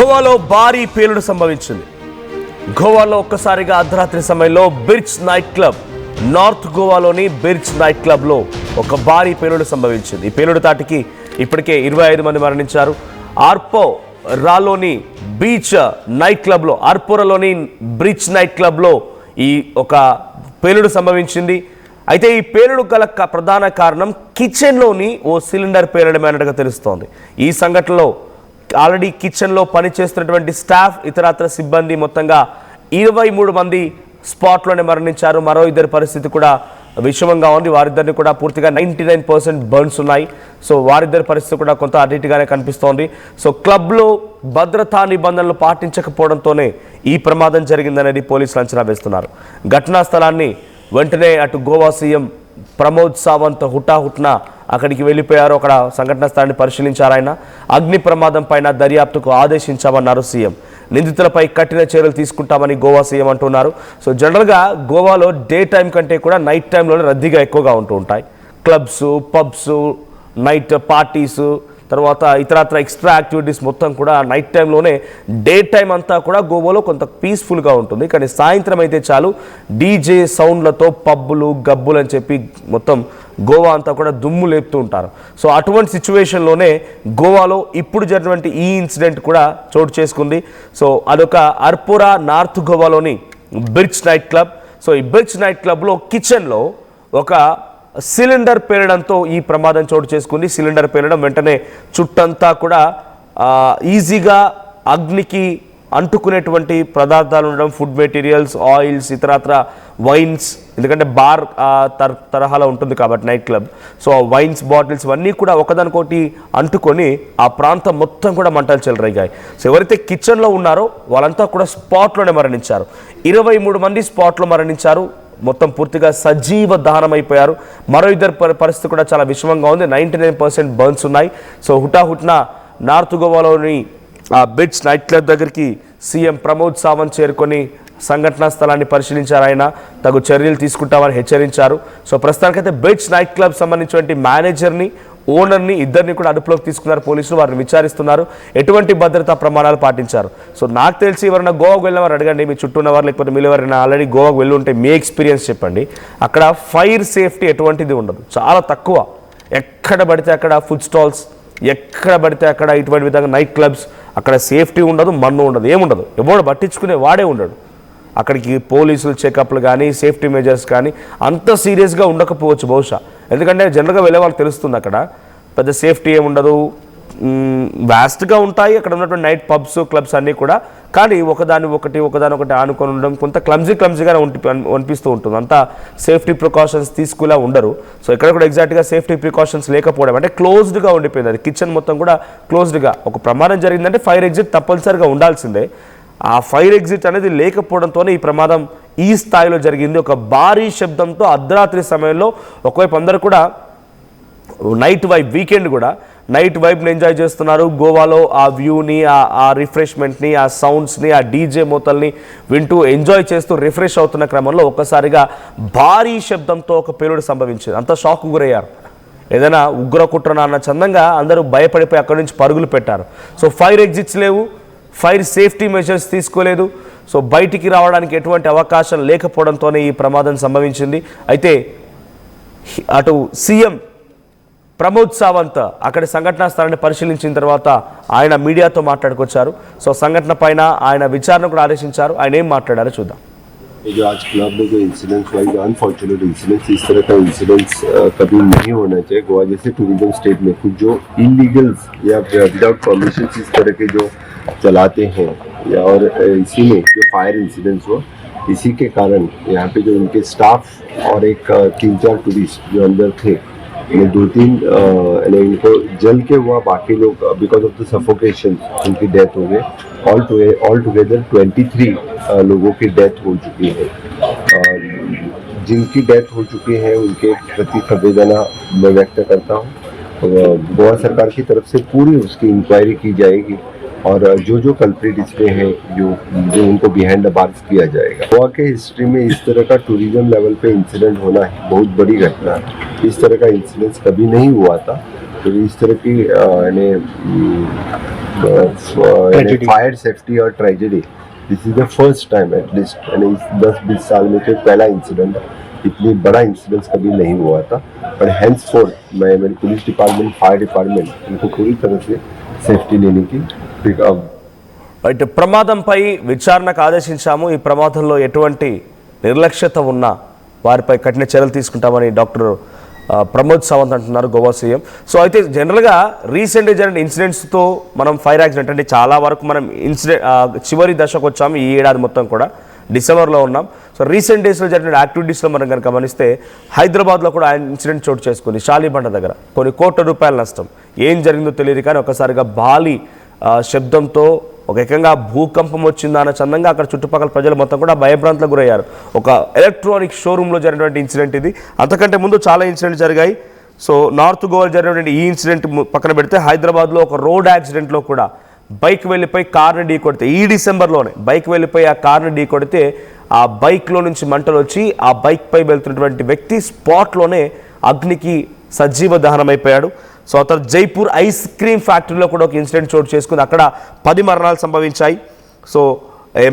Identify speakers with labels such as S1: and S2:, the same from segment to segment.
S1: గోవాలో భారీ పేలుడు సంభవించింది. గోవాలో ఒక్కసారిగా అర్ధరాత్రి సమయంలో బిర్చ్ నైట్ క్లబ్, నార్త్ గోవాలోని బిర్చ్ నైట్ క్లబ్లో ఒక భారీ పేలుడు సంభవించింది. ఈ పేలుడు తాటికి ఇప్పటికే 25 మంది మరణించారు. ఆర్పోరాలోని బీచ్ నైట్ క్లబ్లో, ఆర్పోరాలోని బ్రిడ్జ్ నైట్ క్లబ్లో ఈ ఒక పేలుడు సంభవించింది. అయితే ఈ పేలుడు గల ప్రధాన కారణం కిచెన్లోని ఓ సిలిండర్ పేలడమైనట్టుగా తెలుస్తోంది. ఈ సంఘటనలో ఆల్రెడీ కిచెన్లో పనిచేస్తున్నటువంటి స్టాఫ్, ఇతరత్ర సిబ్బంది మొత్తంగా 23 మంది స్పాట్లోనే మరణించారు. మరో 2 పరిస్థితి కూడా విషమంగా ఉంది. వారిద్దరిని కూడా పూర్తిగా 99% బర్న్స్ ఉన్నాయి. సో వారిద్దరి పరిస్థితి కూడా కొంత అడిటిగానే కనిపిస్తోంది. సో క్లబ్లో భద్రతా నిబంధనలు పాటించకపోవడంతోనే ఈ ప్రమాదం జరిగిందనేది పోలీసులు అంచనా వేస్తున్నారు. ఘటనా స్థలాన్ని వెంటనే అటు గోవా సీఎం ప్రమోద్ సావంత్ హుటాహుట్న అక్కడికి వెళ్ళిపోయారు. అక్కడ సంఘటనా స్థలాన్ని పరిశీలించారు. ఆయన అగ్ని ప్రమాదం పైన దర్యాప్తుకు ఆదేశించామన్నారు సీఎం. నిందితులపై కఠిన చర్యలు తీసుకుంటామని గోవా సీఎం అంటున్నారు. సో జనరల్గా గోవాలో డే టైం కంటే కూడా నైట్ టైంలోనే రద్దీగా ఎక్కువగా ఉంటూ ఉంటాయి. క్లబ్స్, పబ్స్, నైట్ పార్టీస్, తర్వాత ఇతరత్ర ఎక్స్ట్రా యాక్టివిటీస్ మొత్తం కూడా నైట్ టైంలోనే. డే టైం అంతా కూడా గోవాలో కొంత పీస్ఫుల్గా ఉంటుంది. కానీ సాయంత్రం అయితే చాలు డీజే సౌండ్లతో పబ్బులు, గబ్బులు అని చెప్పి మొత్తం గోవా అంతా కూడా దుమ్ము లేపుతూ ఉంటారు. సో అటువంటి సిచ్యువేషన్లోనే గోవాలో ఇప్పుడు జరిగినటువంటి ఈ ఇన్సిడెంట్ కూడా చోటు చేసుకుంది. సో అదొక ఆర్పోరా నార్త్ గోవాలోని బిర్చ్ నైట్ క్లబ్. సో ఈ బిర్చ్ నైట్ క్లబ్లో కిచెన్లో ఒక సిలిండర్ పేలడంతో ఈ ప్రమాదం చోటు చేసుకుంది. సిలిండర్ పేలడం వెంటనే చుట్టంతా కూడా ఈజీగా అగ్నికి అంటుకునేటువంటి పదార్థాలు ఉండడం, ఫుడ్ మెటీరియల్స్, ఆయిల్స్, ఇతరత్ర వైన్స్, ఎందుకంటే బార్ తరహాలో ఉంటుంది కాబట్టి night club. So wines bottles ఇవన్నీ కూడా ఒకదానికొకటి అంటుకొని ఆ ప్రాంతం మొత్తం కూడా మంటలు చెలరేగాయి. సో ఎవరైతే కిచెన్లో ఉన్నారో వాళ్ళంతా కూడా స్పాట్లోనే మరణించారు. 23 మంది స్పాట్లో మరణించారు. మొత్తం పూర్తిగా సజీవ దహనం అయిపోయారు. మరో 2 పరిస్థితి కూడా చాలా విషమంగా ఉంది. 99% బర్న్స్ ఉన్నాయి. సో హుటాహుట్న నార్త్ గోవాలోని బిర్చ్ నైట్ క్లబ్ దగ్గరికి సీఎం ప్రమోద్ సావంత్ చేరుకొని సంఘటనా స్థలాన్ని పరిశీలించారు. ఆయన తగు చర్యలు తీసుకుంటామని హెచ్చరించారు. సో ప్రస్తుతానికైతే బిర్చ్ నైట్ క్లబ్ సంబంధించినటువంటి మేనేజర్ని, ఓనర్ని ఇద్దరిని కూడా అదుపులోకి తీసుకున్నారు పోలీసులు. వారిని విచారిస్తున్నారు. ఎటువంటి భద్రతా ప్రమాణాలు పాటించారు. సో నాకు తెలిసి ఎవరైనా గోవాకు వెళ్ళినవారు అడగండి, మీ చుట్టూ ఉన్నవారు, లేకపోతే మీరు ఎవరైనా ఆల్రెడీ గోవాకు వెళ్ళి ఉంటే మీ ఎక్స్పీరియన్స్ చెప్పండి. అక్కడ ఫైర్ సేఫ్టీ ఎటువంటిది ఉండదు, చాలా తక్కువ. ఎక్కడ పడితే అక్కడ ఫుడ్ స్టాల్స్, ఎక్కడ పడితే అక్కడ ఇటువంటి విధంగా నైట్ క్లబ్స్, అక్కడ సేఫ్టీ ఉండదు, మన్ను ఉండదు, ఏముండదు. ఎవడు పట్టించుకునే వాడే ఉండడు. అక్కడికి పోలీసులు చెకప్లు కానీ, సేఫ్టీ మెజర్స్ కానీ అంత సీరియస్గా ఉండకపోవచ్చు బహుశా. ఎందుకంటే జనరల్గా వెళ్ళే వాళ్ళకి తెలుస్తుంది అక్కడ పెద్ద సేఫ్టీ ఏముండదు. వ్యాస్ట్గా ఉంటాయి అక్కడ ఉన్నటువంటి నైట్ పబ్స్, క్లబ్స్ అన్నీ కూడా. కానీ ఒకదానొకటి ఆనుకొని ఉండడం కొంత క్లమ్జీగా అనిపిస్తూ ఉంటుంది. అంతా సేఫ్టీ ప్రికాషన్స్ తీసుకులా ఉండరు. సో ఇక్కడ కూడా ఎగ్జాక్ట్గా సేఫ్టీ ప్రికాషన్స్ లేకపోవడం, అంటే క్లోజ్డ్గా ఉండిపోయింది. అది కిచెన్ మొత్తం కూడా క్లోజ్డ్గా. ఒక ప్రమాదం జరిగిందంటే ఫైర్ ఎగ్జిట్ తప్పనిసరిగా ఉండాల్సిందే. ఆ ఫైర్ ఎగ్జిట్ అనేది లేకపోవడంతోనే ఈ ప్రమాదం ఈ స్థాయిలో జరిగింది. ఒక భారీ శబ్దంతో అర్ధరాత్రి సమయంలో ఒకవైపు అందరూ కూడా నైట్ వైబ్, వీకెండ్ కూడా నైట్ వైబ్ని ఎంజాయ్ చేస్తున్నారు. గోవాలో ఆ వ్యూని, ఆ రిఫ్రెష్మెంట్ని, ఆ సౌండ్స్ని, ఆ డీజే మూతల్ని వింటూ ఎంజాయ్ చేస్తూ రిఫ్రెష్ అవుతున్న క్రమంలో ఒక్కసారిగా భారీ శబ్దంతో ఒక పేలుడు సంభవించింది. అంతా షాక్ గురయ్యారు. ఏదైనా ఉగ్ర కుట్రన అన్న చందంగా అందరూ భయపడిపోయి అక్కడి నుంచి పరుగులు పెట్టారు. సో ఫైర్ ఎగ్జిట్స్ లేవు, ఫైర్ సేఫ్టీ మెజర్స్ తీసుకోలేదు. సో బయటికి రావడానికి ఎటువంటి అవకాశం లేకపోవడంతోనే ఈ ప్రమాదం సంభవించింది. అయితే అటు సీఎం ప్రమోద్ సావంత్ అక్కడి సంఘటనా స్థలాన్ని పరిశీలించిన తర్వాత ఆయన మీడియాతో మాట్లాడుకొచ్చారు. సో సంఘటన పైన ఆయన విచారణ కూడా ఆదేశించారు. ఆయన ఏం మాట్లాడారో చూద్దాం.
S2: जो आज क्लब में जो इंसिडेंट्स हुआ, अनफॉर्चुनेट इंसिडेंट्स, इस तरह का इंसिडेंट्स कभी नहीं होना चाहिए. गोवा जैसे टूरिज्म स्टेट में कुछ जो इलीगल्स या विदाउट परमिशन इस तरह के जो चलाते हैं, या और इसी में जो फायर इंसिडेंट्स हुआ, इसी के कारण यहाँ पे जो उनके स्टाफ और एक 3-4 टूरिस्ट जो अंदर थे, ये 2-3 इनको जल के हुआ, बाकी लोग बिकॉज ऑफ द सफोकेशन उनकी डेथ हो गई. ऑल टुगेदर 23 लोगों की डेथ हो चुकी है. जिनकी डेथ हो चुकी है उनके प्रति संवेदना मैं व्यक्त करता हूँ. गोवा सरकार की तरफ से पूरी उसकी इंक्वायरी की जाएगी और जो कल्प्रिट इसमें है जो उनको बिहाइंड द बार्स किया जाएगा. गोवा के हिस्ट्री में इस तरह का टूरिज्म लेवल पे इंसिडेंट होना बहुत बड़ी घटना है. इस तरह का इंसिडेंट कभी नहीं हुआ था. इस तरह की फायर सेफ्टी और tragedy this is the first time at least 10-20 साल में तो पहला इंसिडेंट, इतनी बड़ा इंसिडेंस कभी नहीं हुआ था। पर हैंड्स फोर्थ मेरी पुलिस डिपार्टमेंट, फायर डिपार्टमेंट इनको पूरी तरह से సేఫ్టీ లేనికి
S1: రైట్, ప్రమాదంపై విచారణకు ఆదేశించాము. ఈ ప్రమాదంలో ఎటువంటి నిర్లక్ష్యత ఉన్నా వారిపై కఠిన చర్యలు తీసుకుంటామని డాక్టర్ ప్రమోద్ సావంత్ అంటున్నారు, గోవా సీఎం. సో అయితే జనరల్గా రీసెంట్గా జరిగిన ఇన్సిడెంట్స్తో మనం ఫైర్ యాక్సిడెంట్ అంటే చాలా వరకు మనం చివరి దశకు వచ్చాము. ఈ ఏడాది మొత్తం కూడా డిసెంబర్లో ఉన్నాం. సో రీసెంట్ డేస్లో జరిగిన యాక్టివిటీస్లో మనం కనుక గమనిస్తే హైదరాబాద్లో కూడా ఇన్సిడెంట్ చోటు చేసుకుంది. షాలిబండ దగ్గర కొన్ని కోట్ల రూపాయల నష్టం. ఏం జరిగిందో తెలియదు కానీ ఒకసారిగా భారీ శబ్దంతో ఒక ఏకంగా భూకంపం వచ్చిందా అన్న చందంగా అక్కడ చుట్టుపక్కల ప్రజలు మొత్తం కూడా భయభ్రాంతులకు గురయ్యారు. ఒక ఎలక్ట్రానిక్ షోరూంలో జరిగినటువంటి ఇన్సిడెంట్ ఇది. అంతకంటే ముందు చాలా ఇన్సిడెంట్స్ జరిగాయి. సో నార్త్ గోవాలో జరిగినటువంటి ఈ ఇన్సిడెంట్ పక్కన పెడితే హైదరాబాద్లో ఒక రోడ్ యాక్సిడెంట్లో కూడా బైక్ వెళ్ళిపోయి కార్ని ఢీ కొడితే, ఈ డిసెంబర్లోనే బైక్ వెళ్ళిపోయి ఆ కార్ని ఢీ కొడితే ఆ బైక్లో నుంచి మంటలు వచ్చి ఆ బైక్పై వెళ్తున్నటువంటి వ్యక్తి స్పాట్లోనే అగ్నికి సజీవ దహనమైపోయాడు. సో అతను జైపూర్ ఐస్ క్రీమ్ ఫ్యాక్టరీలో కూడా ఒక ఇన్సిడెంట్ చోటు చేసుకుంది. అక్కడ 10 మరణాలు సంభవించాయి. సో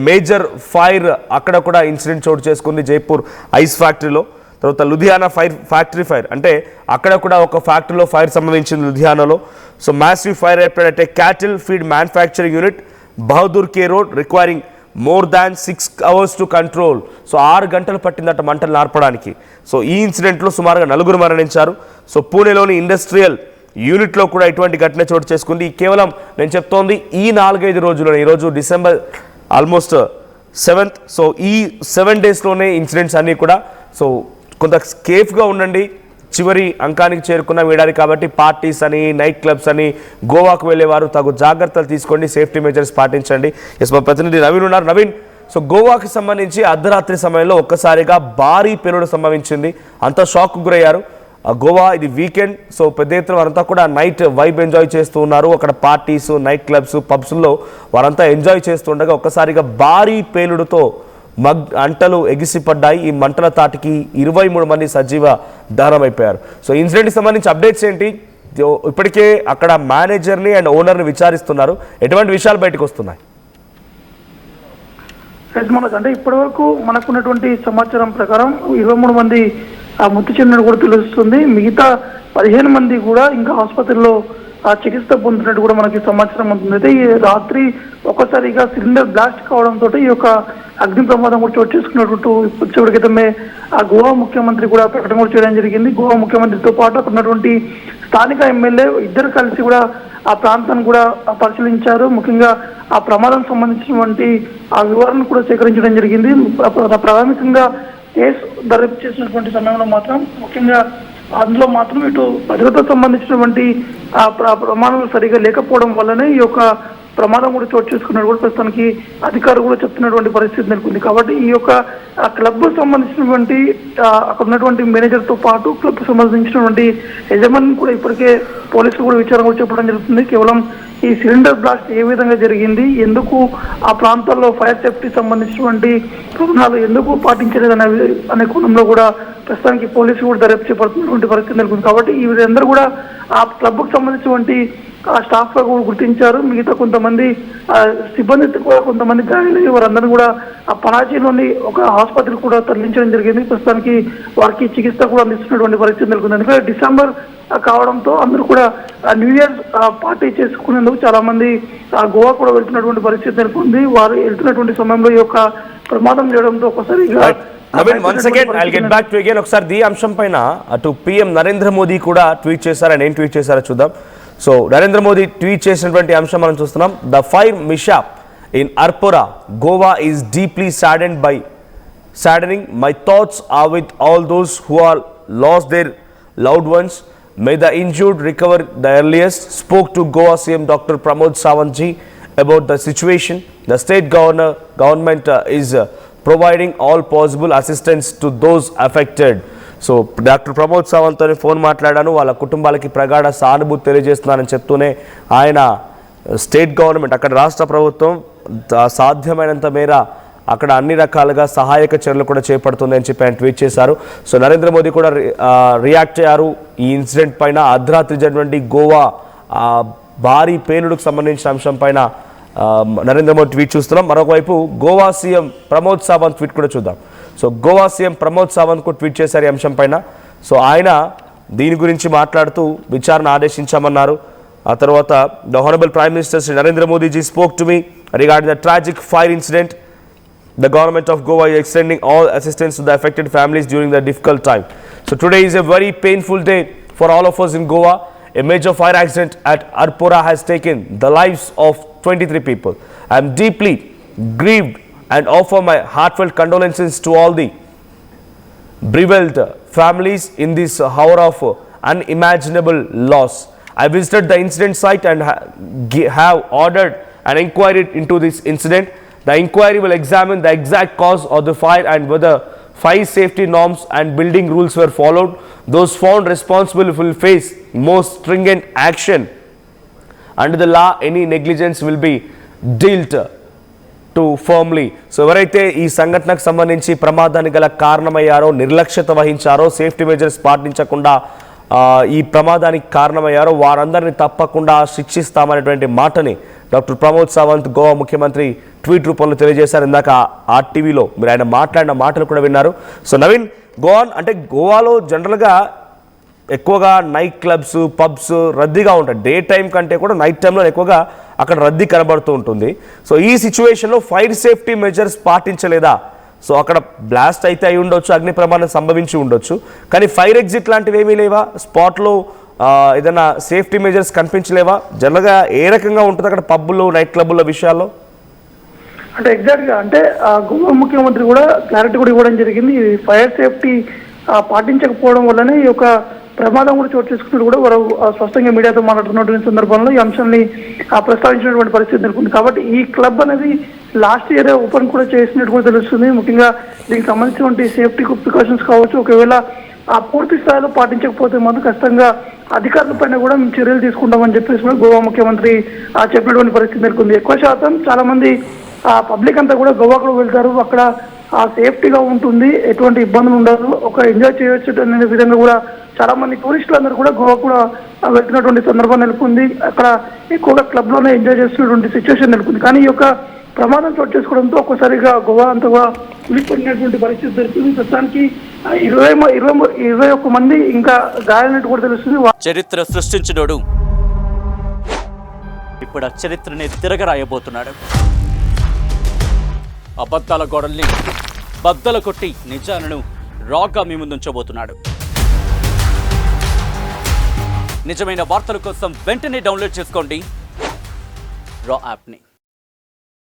S1: మేజర్ ఫైర్ అక్కడ కూడా ఇన్సిడెంట్ చోటు చేసుకుంది జైపూర్ ఐస్ ఫ్యాక్టరీలో. తర్వాత లుధియానా ఫ్యాక్టరీ ఫైర్ అంటే అక్కడ కూడా ఒక ఫ్యాక్టరీలో ఫైర్ సంభవించింది లుధియానాలో. సో మ్యాసివ్ ఫైర్ ఎప్పుడైతే cattle feed manufacturing unit Bahadur K road requiring more than 6 hours to control. So 6 గంటలు పట్టిందట మంటలు నార్పడానికి. సో ఈ ఇన్సిడెంట్లో సుమారుగా 4 మరణించారు. సో పూణేలోని ఇండస్ట్రియల్ యూనిట్లో కూడా ఇటువంటి ఘటన చోటు చేసుకుంది. కేవలం నేను చెప్తోంది ఈ 4-5 రోజుల్లోనే, ఈరోజు డిసెంబర్ ఆల్మోస్ట్ 7th. సో ఈ 7 డేస్లోనే ఇన్సిడెంట్స్ అన్నీ కూడా. సో కొంత కేఫ్గా ఉండండి, చివరి అంకానికి చేరుకున్న వేడాలి కాబట్టి పార్టీస్ అని, నైట్ క్లబ్స్ అని, గోవాకు వెళ్ళేవారు తగు జాగ్రత్తలు తీసుకోండి, సేఫ్టీ మెజర్స్ పాటించండి. ఎస్, మా ప్రతినిధి నవీన్ ఉన్నారు. నవీన్, సో గోవాకి సంబంధించి అర్ధరాత్రి సమయంలో ఒక్కసారిగా భారీ పేలుడు సంభవించింది. అంతా షాక్ గురయ్యారు. గోవా ఇది వీకెండ్. సో పెద్ద ఎత్తున వారంతా కూడా నైట్ వైబ్ ఎంజాయ్ చేస్తూ ఉన్నారు. అక్కడ పార్టీస్, నైట్ క్లబ్స్, పబ్స్లో వారంతా ఎంజాయ్ చేస్తుండగా ఒక్కసారిగా భారీ పేలుడుతో అంటలు ఎగిసిపడ్డాయి. ఈ మంటల తాటికి 23 మంది సజీవ దహనమైపోయారు. సో ఇన్సిడెంట్కి సంబంధించి అప్డేట్స్ ఏంటి? ఇప్పటికే అక్కడ మేనేజర్ని అండ్ ఓనర్ని విచారిస్తున్నారు. ఎటువంటి విషయాలు బయటకు వస్తున్నాయి?
S3: అంటే ఇప్పటి వరకు మనకున్నటువంటి సమాచారం ప్రకారం 23 మంది మృతి చెందినట్టు కూడా తెలుస్తుంది. మిగతా 15 మంది కూడా ఇంకా ఆసుపత్రిలో చికిత్స పొందుతున్నట్టు కూడా మనకి సమాచారం ఉంటుంది. అయితే ఈ రాత్రి ఒక్కసారిగా సిలిండర్ బ్లాస్ట్ కావడంతో ఈ యొక్క అగ్ని ప్రమాదం కూడా చోటు చేసుకున్నట్టు చివరి క్రితమే ఆ గోవా ముఖ్యమంత్రి కూడా ప్రకటన కూడా చేయడం జరిగింది. గోవా ముఖ్యమంత్రితో పాటు అక్కడ ఉన్నటువంటి స్థానిక ఎమ్మెల్యే ఇద్దరు కలిసి కూడా ఆ ప్రాంతాన్ని కూడా పరిశీలించారు. ముఖ్యంగా ఆ ప్రమాదం సంబంధించినటువంటి ఆ వివరణ కూడా సేకరించడం జరిగింది. ప్రాథమికంగా కేసు దర్యాప్తు చేసినటువంటి సమయంలో మాత్రం ముఖ్యంగా అందులో మాత్రం ఇటు భద్రత సంబంధించినటువంటి ఆ ప్రమాణాలు సరిగా లేకపోవడం వల్లనే ఈ యొక్క ప్రమాదం కూడా చోటు చేసుకున్నట్టు కూడా ప్రస్తుతానికి అధికారులు కూడా చెప్తున్నటువంటి పరిస్థితి నెలకొంది. కాబట్టి ఈ యొక్క క్లబ్ సంబంధించినటువంటి అక్కడ ఉన్నటువంటి మేనేజర్తో పాటు క్లబ్ సంబంధించినటువంటి యజమాని కూడా ఇప్పటికే పోలీసులు కూడా విచారణ కూడా చెప్పడం జరుగుతుంది. కేవలం ఈ సిలిండర్ బ్లాస్ట్ ఏ విధంగా జరిగింది, ఎందుకు ఆ ప్రాంతాల్లో ఫైర్ సేఫ్టీ సంబంధించినటువంటి ప్రమాణాలు ఎందుకు పాటించలేదు అనే కోణంలో కూడా ప్రస్తుతానికి పోలీసులు కూడా దర్యాప్తు చేపడుతున్నటువంటి పరిస్థితి నెలకొంది. కాబట్టి వీరందరూ కూడా ఆ క్లబ్కు సంబంధించినటువంటి స్టాఫ్ గా కూడా గుర్తించారు. మిగతా కొంతమంది సిబ్బంది కూడా కొంతమంది గాయాలయ్యి వారందరూ కూడా ఆ పనాజీలోని ఒక ఆసుపత్రికి కూడా తరలించడం జరిగింది. ప్రస్తుతానికి వారికి చికిత్స కూడా అందిస్తున్నటువంటి పరిస్థితి నెలకొంది. ఎందుకంటే డిసెంబర్ కావడంతో అందరూ కూడా న్యూ ఇయర్ పార్టీ చేసుకునేందుకు చాలా మంది గోవా కూడా వెళ్తున్నటువంటి పరిస్థితి నెలకొంది. వారు వెళ్తున్నటువంటి సమయంలో ఈ యొక్క ప్రమాదం చేయడంతో ఒకసారిగా
S1: Naveen, once again I'll get back to again. ఒకసారి ఈ అంశం పైన అటు PM నరేంద్ర మోదీ కూడా ట్వీట్ చేశారు. ఆయన ఏం ట్వీట్ చేశారో చూద్దాం. సో నరేంద్ర మోదీ ట్వీట్ చేసినటువంటి అంశం మనం చూస్తున్నాం. The fire mishap in Arpora, Goa is deeply saddening. My thoughts are with all those who are lost their loved ones. May the injured recover the earliest. Spoke to Goa CM Dr. Pramod Sawant ji about the situation. The state government is providing all possible assistance to those affected. So doctor Pramod సావంత్తో phone మాట్లాడాను, వాళ్ళ కుటుంబాలకి ప్రగాఢ సానుభూతి తెలియజేస్తున్నానని చెప్తూనే ఆయన state government, అక్కడ రాష్ట్ర ప్రభుత్వం సాధ్యమైనంత మేర అక్కడ అన్ని రకాలుగా సహాయక చర్యలు కూడా చేపడుతుంది అని చెప్పి ఆయన ట్వీట్ చేశారు. సో నరేంద్ర మోదీ కూడా రియాక్ట్ అయ్యారు ఈ ఇన్సిడెంట్ పైన. అర్ధరాత్రి జరిగినటువంటి గోవా భారీ పేలుడుకు సంబంధించిన అంశం పైన నరేంద్ర మోదీ ట్వీట్ చూస్తున్నాం. మరొకవైపు గోవా సీఎం ప్రమోద్ సావంత్ ట్వీట్ కూడా చూద్దాం. సో గోవా సీఎం ప్రమోద్ సావంత్ కూడా ట్వీట్ చేశారు ఈ అంశం పైన. సో ఆయన దీని గురించి మాట్లాడుతూ విచారణ ఆదేశించామన్నారు. ఆ తర్వాత the honourable prime minister Shri Narendra Modiji spoke to me regarding the tragic fire incident. The government of Goa is extending all assistance to the affected families during the difficult time. So today is a very painful day for all of us in Goa. A major fire accident at Arpora has taken the lives of 23 people. I am deeply grieved and offer my heartfelt condolences to all the bereaved families in this hour of unimaginable loss. I visited the incident site and have ordered an inquiry into this incident. The inquiry will examine the exact cause of the fire and whether fire safety norms and building rules were followed. Those found responsible will face most stringent action. Under the law, any negligence will be dealt to firmly. So ఎవరైతే ఈ సంఘటనకు సంబంధించి ప్రమాదానికి గల కారణమయ్యారో, నిర్లక్ష్యత వహించారో, safety measures పాటించకుండా ఈ ప్రమాదానికి కారణమయ్యారో వారందరినీ తప్పకుండా శిక్షిస్తామనేటువంటి మాటని డాక్టర్ ప్రమోద్ సావంత్ గోవా ముఖ్యమంత్రి ట్వీట్ రూపంలో తెలియజేశారు. ఇందాక ఆర్టీవీలో మీరు ఆయన మాట్లాడిన మాటలు కూడా విన్నారు. సో నవీన్, అంటే గోవాలో జనరల్గా ఎక్కువగా నైట్ క్లబ్స్, పబ్స్ రద్దీగా ఉంటాయి. డే టైం కంటే కూడా నైట్ టైంలో ఎక్కువగా అక్కడ రద్దీ కనబడుతూ ఉంటుంది. సో ఈ సిచ్యువేషన్లో ఫైర్ సేఫ్టీ మెజర్స్ పాటించలేదా? సో అక్కడ బ్లాస్ట్ అయితే అయి ఉండొచ్చు, అగ్ని ప్రమాదం సంభవించి ఉండొచ్చు, కానీ ఫైర్ ఎగ్జిట్ లాంటివి ఏమీ లేవా? స్పాట్లో ఏదైనా సేఫ్టీ మెజర్స్ కనిపించలేవా? జనరల్గా ఏ రకంగా ఉంటుంది అక్కడ పబ్బులు, నైట్ క్లబ్బుల విషయాల్లో?
S3: అంటే ఎగ్జాక్ట్గా అంటే గోవా ముఖ్యమంత్రి కూడా క్లారిటీ కూడా ఇవ్వడం జరిగింది. ఈ ఫైర్ సేఫ్టీ పాటించకపోవడం వల్లనే ఈ యొక్క ప్రమాదం కూడా చోటు చేసుకున్నట్టు కూడా వారు స్పష్టంగా మీడియాతో మాట్లాడుతున్నటువంటి సందర్భంలో ఈ అంశాన్ని ప్రస్తావించినటువంటి పరిస్థితి నెలకొంది. కాబట్టి ఈ క్లబ్ అనేది లాస్ట్ ఇయర్ ఓపెన్ కూడా చేసినట్టు కూడా తెలుస్తుంది. ముఖ్యంగా దీనికి సంబంధించినటువంటి సేఫ్టీ ప్రికాషన్స్ కావచ్చు, ఒకవేళ పూర్తి స్థాయిలో పాటించకపోతే మాత్రం ఖచ్చితంగా అధికారుల పైన కూడా మేము చర్యలు తీసుకుంటామని చెప్పేసి గోవా ముఖ్యమంత్రి చెప్పినటువంటి పరిస్థితి నెలకొంది. ఎక్కువ శాతం చాలా మంది పబ్లిక్ అంతా కూడా గోవాకు వెళ్తారు, అక్కడ సేఫ్టీగా ఉంటుంది, ఎటువంటి ఇబ్బందులు ఉండదు, ఒక ఎంజాయ్ చేయొచ్చు అనే విధంగా కూడా చాలా మంది టూరిస్టులు అందరూ కూడా గోవా కూడా వెళ్తున్నటువంటి సందర్భం నెలకొంది. అక్కడ ఎక్కువగా క్లబ్లోనే ఎంజాయ్ చేస్తున్నటువంటి సిచ్యువేషన్ నెలకొంది. కానీ ఈ యొక్క ప్రమాదం చోటు చేసుకోవడంతో ఒక్కసారిగా గోవా అంతా ఉలిక్కిపడినటువంటి పరిస్థితి దొరుకుతుంది. ప్రస్తుతానికి 21 మంది ఇంకా గాయాలన్నట్టు కూడా తెలుస్తుంది.
S4: చరిత్ర సృష్టించినోడు ఇప్పుడు ఆ చరిత్రని తిరగరాయబోతున్నాడు. అబద్ధాల గోడల్ని బద్దలు కొట్టి నిజాలను రాగా మీ ముందుంచబోతున్నాడు. నిజమైన వార్తల కోసం వెంటనే డౌన్లోడ్ చేసుకోండి రా యాప్ని.